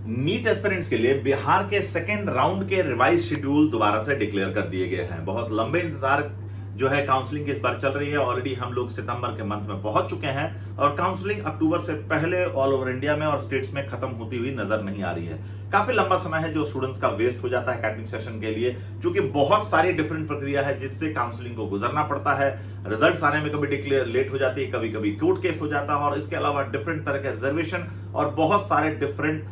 NEET aspirants के लिए बिहार के सेकेंड राउंड के रिवाइज शेड्यूल दोबारा से डिक्लेयर कर दिए गए हैं। बहुत लंबे इंतजार जो है काउंसलिंग इस बार चल रही है। ऑलरेडी हम लोग सितंबर के मंथ में पहुंच चुके हैं और काउंसलिंग अक्टूबर से पहले ऑल ओवर इंडिया में और स्टेट्स में खत्म होती हुई नजर नहीं आ रही है। काफी लंबा समय है जो स्टूडेंट्स का वेस्ट हो जाता है एकेडमिक सेशन के लिए, क्योंकि बहुत सारी डिफरेंट प्रक्रिया है जिससे काउंसलिंग को गुजरना पड़ता है। रिजल्ट्स आने में कभी डिक्लेयर लेट हो जाती है, कभी कभी कोर्ट केस हो जाता है और इसके अलावा डिफरेंट तरह के रिजर्वेशन और बहुत सारे डिफरेंट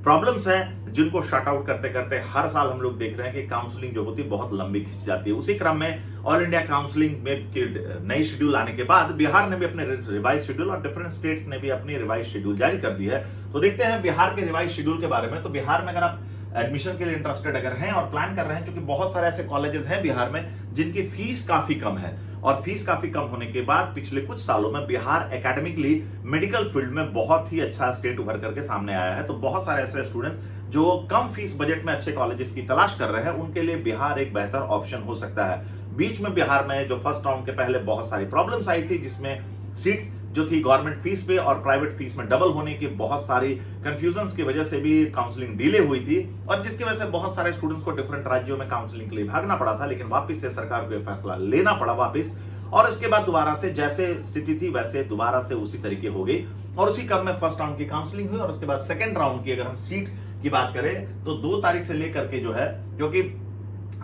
प्रॉब्लम्स हैं जिनको शट आउट करते करते हर साल हम लोग देख रहे हैं कि काउंसलिंग जो होती है बहुत लंबी खिंच जाती है। उसी क्रम में ऑल इंडिया काउंसलिंग में नई शेड्यूल आने के बाद बिहार ने भी अपने रिवाइज शेड्यूल और डिफरेंट स्टेट्स ने भी अपनी रिवाइज शेड्यूल जारी कर दी है। तो देखते हैं बिहार के रिवाइज शेड्यूल के बारे में। तो बिहार में अगर आप एडमिशन के लिए इंटरेस्टेड अगर हैं और प्लान कर रहे हैं, क्योंकि बहुत सारे ऐसे कॉलेजेस हैं बिहार में जिनकी फीस काफी कम है और फीस काफी कम होने के बाद पिछले कुछ सालों में बिहार एकेडमिकली मेडिकल फील्ड में बहुत ही अच्छा स्टेट उभर करके सामने आया है। तो बहुत सारे ऐसे स्टूडेंट्स जो कम फीस बजट में अच्छे कॉलेजेस की तलाश कर रहे हैं उनके लिए बिहार एक बेहतर ऑप्शन हो सकता है। बीच में बिहार में जो फर्स्ट राउंड के पहले बहुत सारी प्रॉब्लम्स आई थी, जिसमें सीट्स जो थी गवर्नमेंट फीस पे और प्राइवेट फीस में डबल होने की बहुत सारी कंफ्यूजन्स की वजह से भी काउंसलिंग डिले हुई थी और जिसकी वजह से बहुत सारे स्टूडेंट्स को डिफरेंट राज्यों में काउंसलिंग के लिए भागना पड़ा था। लेकिन वापस से सरकार को यह फैसला लेना पड़ा वापस, और इसके बाद दोबारा से जैसे स्थिति थी वैसे दोबारा से उसी तरीके हो गई और उसी क्रम में फर्स्ट राउंड की काउंसलिंग हुई और उसके बाद सेकंड राउंड की अगर हम सीट की बात करें तो 2 तारीख से लेकर के जो है, क्योंकि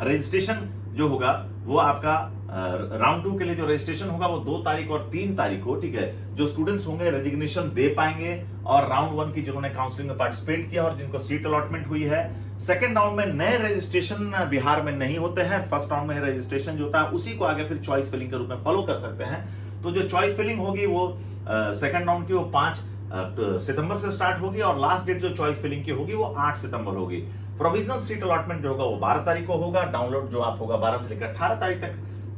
रजिस्ट्रेशन जो होगा वो आपका राउंड 2 के लिए जो रजिस्ट्रेशन होगा वो 2 तारीख और 3 तारीख को, ठीक है, जो स्टूडेंट्स होंगे रेजिग्नेशन दे पाएंगे और राउंड 1 की जिन्होंने काउंसलिंग में पार्टिसिपेट किया और जिनको सीट अलॉटमेंट हुई है। सेकंड राउंड में नए रजिस्ट्रेशन बिहार में नहीं होते हैं। फर्स्ट राउंड में रजिस्ट्रेशन जो होता है उसी को आगे फिर चॉइस फिलिंग के रूप में फॉलो कर सकते हैं। तो जो चॉइस फिलिंग होगी वो सेकंड राउंड की वो 5 सितंबर से स्टार्ट होगी और लास्ट डेट जो चॉइस फिलिंग की होगी वो 8 सितंबर होगी। प्रोविजनल सीट अलॉटमेंट जो होगा वो 12 तारीख को होगा। डाउनलोड जो आप होगा 12 से लेकर 18 तारीख तक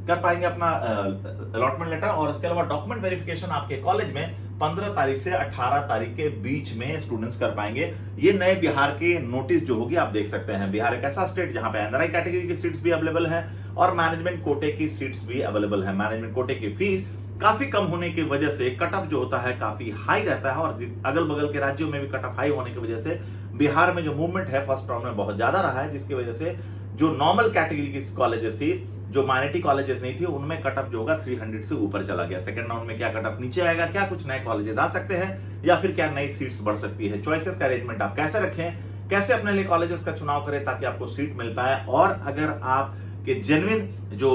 कर पाएंगे अपना अलॉटमेंट लेटर और इसके अलावा डॉक्यूमेंट वेरिफिकेशन आपके कॉलेज में 15 तारीख से 18 तारीख के बीच में स्टूडेंट्स कर पाएंगे। ये नए बिहार के नोटिस जो होगी आप देख सकते हैं। बिहार एक ऐसा स्टेट जहां पे एनआरआई कैटेगरी की सीट्स भी अवेलेबल है और मैनेजमेंट कोटे की सीट्स भी अवेलेबल है। मैनेजमेंट कोटे की फीस काफी कम होने की वजह से कट ऑफ जो होता है काफी हाई रहता है और अगल बगल के राज्यों में भी कट ऑफ हाई होने की वजह से बिहार में जो मूवमेंट है फर्स्ट राउंड में बहुत ज्यादा रहा है, जिसकी वजह से जो नॉर्मल कैटेगरी की कॉलेजेस थी, जो माइनॉरिटी कॉलेजेस नहीं थी, उनमें कट ऑफ जो होगा 300 से ऊपर चला गया। सेकंड राउंड में क्या कट ऑफ नीचे आएगा, क्या कुछ नए कॉलेजेस आ सकते हैं या फिर क्या नई सीट्स बढ़ सकती है, चॉइसेस का अरेंजमेंट आप कैसे रखें, कैसे अपने लिए कॉलेजेस का चुनाव करें ताकि आपको सीट मिल पाए। और अगर आप कि जेन्युइन जो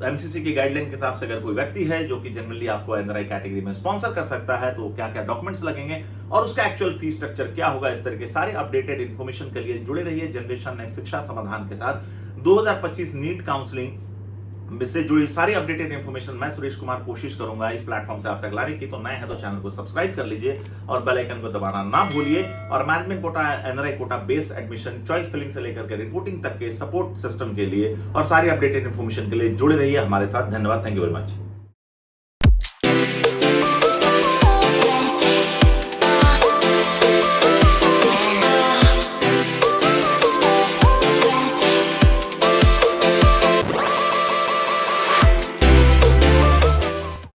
एमसीसी की गाइडलाइन के हिसाब से अगर कोई व्यक्ति है जो कि जेन्युइनली आपको एनआरआई कैटेगरी में स्पॉन्सर कर सकता है तो क्या क्या डॉक्यूमेंट्स लगेंगे और उसका एक्चुअल फीस स्ट्रक्चर क्या होगा, इस तरह के सारे अपडेटेड इंफॉर्मेशन के लिए जुड़े रहिए जनरेशन नेक्स्ट शिक्षा समाधान के साथ। 2025 नीट काउंसलिंग से जुड़ी सारी अपडेटेड इंफॉर्मेशन मैं सुरेश कुमार कोशिश करूंगा इस प्लेटफॉर्म से आप तक लाने की। तो नए हैं तो चैनल को सब्सक्राइब कर लीजिए और बेल आइकन को दबाना ना भूलिए। और management quota, NRI quota based admission, choice filling से लेकर के रिपोर्टिंग तक के सपोर्ट सिस्टम के लिए और सारी अपडेटेड इंफॉर्मेशन के लिए जुड़े रहिए हमारे साथ। धन्यवाद, थैंक यू वेरी मच।